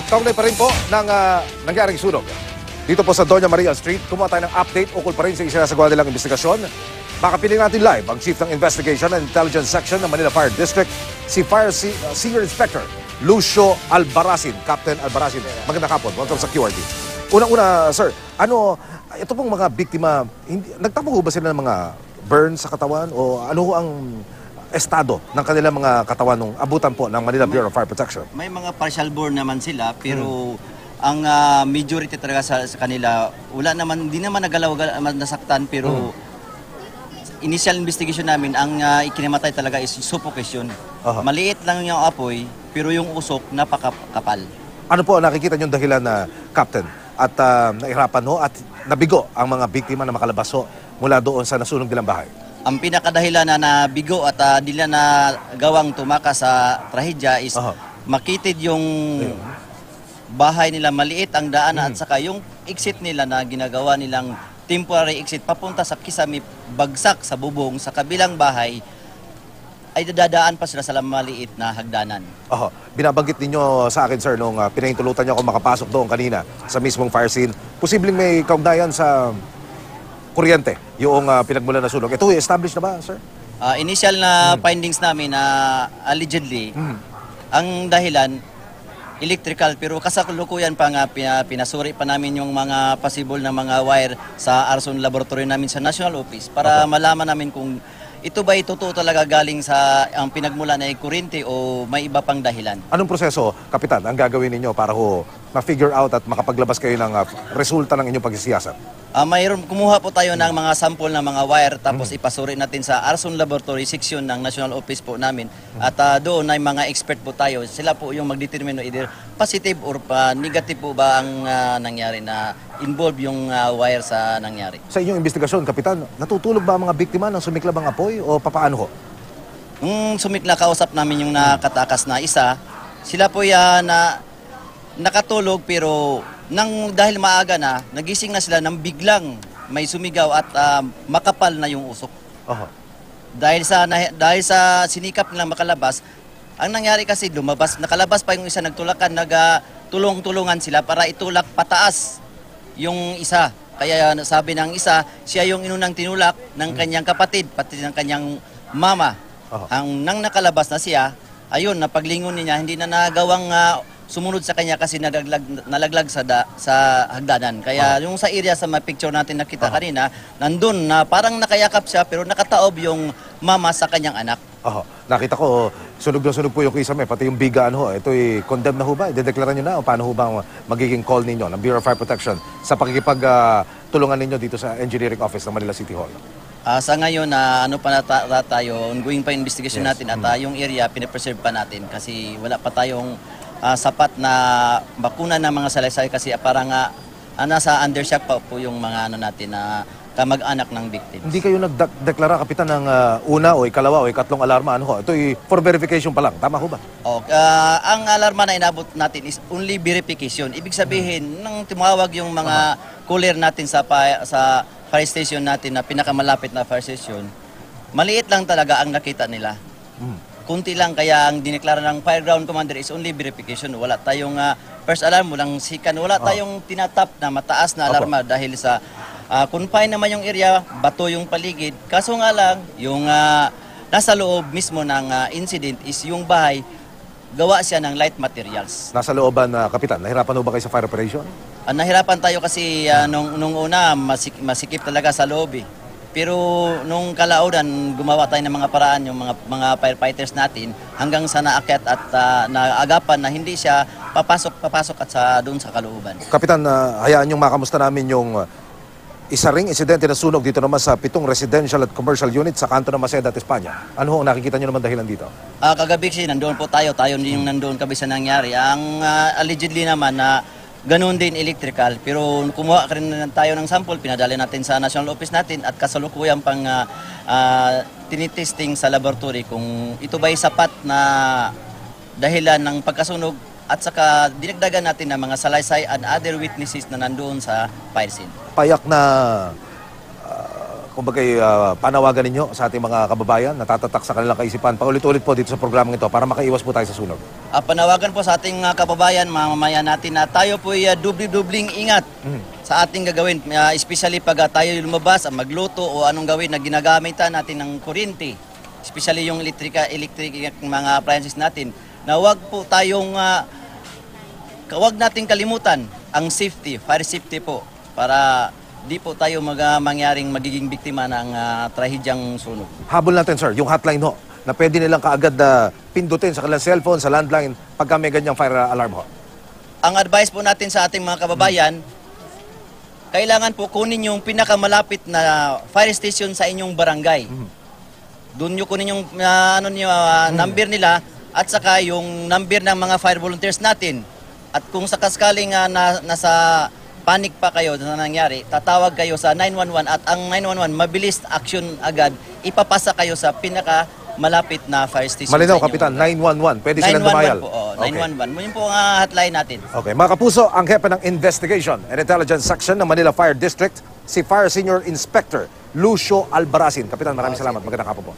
Kaugnay pa rin po ng nangyaring sunog. Dito po sa Doña Maria Street, kumuha tayo ng update ukol pa rin sa isinasagawa nilang investigasyon. Makapiling natin live ang Chief ng Investigation and Intelligence Section ng Manila Fire District, si Senior Inspector Lucio Albarracin. Captain Albarracin, magandang hapon. Welcome sa QRT. Unang-una, sir, ito pong mga biktima, nagtamo ba sila ng mga burn sa katawan o ano ang estado ng kanilang mga katawan nung abutan po ng Manila Bureau of Fire Protection? May mga partial burn naman sila, pero ang majority talaga sa kanila, wala naman, hindi naman nagalaw nasaktan, pero initial investigation namin, ang ikinamatay talaga is suffocation. Maliit lang yung apoy, pero yung usok napakakapal. Ano po nakikita niyong dahilan na Captain? At naihirapan ho at nabigo ang mga biktima na makalabas ho mula doon sa nasunog nilang bahay? Ang pinakadahilan na nabigo at di na gawang tumakas sa trahedya is makitid yung bahay nila, maliit ang daan at saka yung exit nila na ginagawa nilang temporary exit papunta sa kisame, bagsak sa bubong sa kabilang bahay, ay dadaan pa sila sa maliit na hagdanan. Binabanggit ninyo sa akin, sir, nung pinahintulutan niyo ako makapasok doon kanina sa mismong fire scene, posibleng may kaugnayan sa kuryente yung pinagmulan na sunog. Ito, established na ba, sir? Initial na findings namin na allegedly, ang dahilan, electrical, pero kasalukuyan pa nga pinasuri pa namin yung mga possible na mga wire sa arson laboratory namin sa National Office para malaman namin kung ito ba totoo talaga galing sa ang pinagmula na kuryente o may iba pang dahilan. Anong proseso, Kapitan, ang gagawin ninyo para ma-figure out at makapaglabas kayo ng resulta ng inyong pagsisiyasat? Mayroon, kumuha po tayo ng mga sample ng mga wire tapos ipasuri natin sa Arson Laboratory section ng National Office po namin. At doon ay mga expert po tayo. Sila po yung magdetermine either positive or negative po ba ang nangyari na involve yung wire sa nangyari. Sa inyong investigasyon, Kapitan, natutulog ba ang mga biktima ng sumiklab ang apoy o papaano ho? Nung sumikla, kausap namin yung nakatakas na isa, sila po na nakatulog pero dahil maaga na, nagising na sila nang biglang may sumigaw at makapal na yung usok. Dahil sa sinikap nilang makalabas, ang nangyari kasi nakalabas pa yung isa, nagtulakan, nagtulong-tulungan sila para itulak pataas yung isa. Kaya sabi ng isa, siya yung inunang tinulak ng kanyang kapatid, pati ng kanyang mama. Nang nakalabas na siya, ayun, napaglingon niya, hindi na nagawang sumunod sa kanya kasi nalaglag sa hagdanan. Kaya yung sa area sa picture natin nakita kanina, nandun na parang nakayakap siya pero nakataob yung mama sa kanyang anak. Nakita ko, sunog na sunog po yung kisame, pati yung bigaan ho. Ito'y condemn na ho ba? Idedeklara nyo na o paano ho ba magiging call ninyo ng Bureau of Fire Protection sa pakikipagtulungan ninyo dito sa Engineering Office ng Manila City Hall? Sa ngayon, ano pa na tayo, ongoing pa investigation natin at yung area, pinapreserve pa natin kasi wala pa tayong sapat na bakuna ng mga salaysay kasi parang nasa undershock pa po yung mga natin na kamag-anak ng victims. Hindi kayo nagdeklara, Kapitan, ng una o ikalawa o ikatlong alarma? Ito'y for verification pa lang. Tama ho ba? Ang alarma na inabot natin is only verification. Ibig sabihin, nang tumawag yung mga caller natin sa fire station natin na pinakamalapit na fire station, maliit lang talaga ang nakita nila. Kunti lang, kaya ang dineklara ng Fire Ground Commander is only verification. Wala tayong first alarm, walang sikan, wala tayong tinatap na mataas na alarma dahil sa confine naman yung area, bato yung paligid. Kaso nga lang, yung nasa loob mismo ng incident is yung bahay, gawa siya ng light materials. Nasa looban, Kapitan, nahirapan ho ba kayo sa fire operation? Nahirapan tayo kasi nung una, masikip talaga sa loob eh. Pero nung kalaunan, gumawa tayo ng mga paraan yung mga firefighters natin hanggang sa naakyat at naagapan na hindi siya papasok at doon sa kalooban. Kapitan, hayaan niyong makamusta namin yung isa ring insidente na sunog dito naman sa 7 residential at commercial unit sa kanto ng Maceda at Espanya. Ano ho ang nakikita niyo naman dahilan dito? Kagabi kasi nandoon po tayo din yung nandoon kabi sa nangyari. Ang allegedly naman na ganun din electrical, pero kumuha rin tayo ng sample, pinadali natin sa National Office natin at kasalukuyan pang tinitesting sa laboratory kung ito ba'y sapat na dahilan ng pagkasunog at saka dinagdagan natin ng mga salaysay and other witnesses na nandoon sa fire scene. Payak na kumbaga panawagan ninyo sa ating mga kababayan, natatatak sa kanilang kaisipan, paulit-ulit po dito sa programang ito para makaiwas po tayo sa sunog? Panawagan po sa ating kababayan, mamamayan natin na tayo po ay dubling ingat sa ating gagawin. Especially pag tayo lumabas, magluto o anong gawin na ginagamitan natin ng kuryente. Especially yung electric mga appliances natin. Na wag po tayong, wag nating kalimutan ang safety, fire safety po. Para di po tayo mangyaring magiging biktima ng trahedyang sunog. Habol natin, sir, yung hotline ho, na pwede nilang kaagad pindutin sa kanilang cellphone, sa landline, pagka may ganyang fire alarm ho. Ang advice po natin sa ating mga kababayan, kailangan po kunin yung pinakamalapit na fire station sa inyong barangay. Doon nyo kunin yung number nila at saka yung number ng mga fire volunteers natin. At kung sakaskaling nasa panic pa kayo na nangyari, tatawag kayo sa 911 at ang 911 mabilis action agad, ipapasa kayo sa pinaka malapit na fire station. Malinaw, sa inyong Kapitan, lugar. 911. Pwede silang dumayal. 911 po, Okay. 911. Yun po ang hotline natin. Okay, mga kapuso, ang hepe ng Investigation and Intelligence Section ng Manila Fire District, si Fire Senior Inspector Lucio Albaracin. Kapitan, maraming salamat. Magandang hapon po.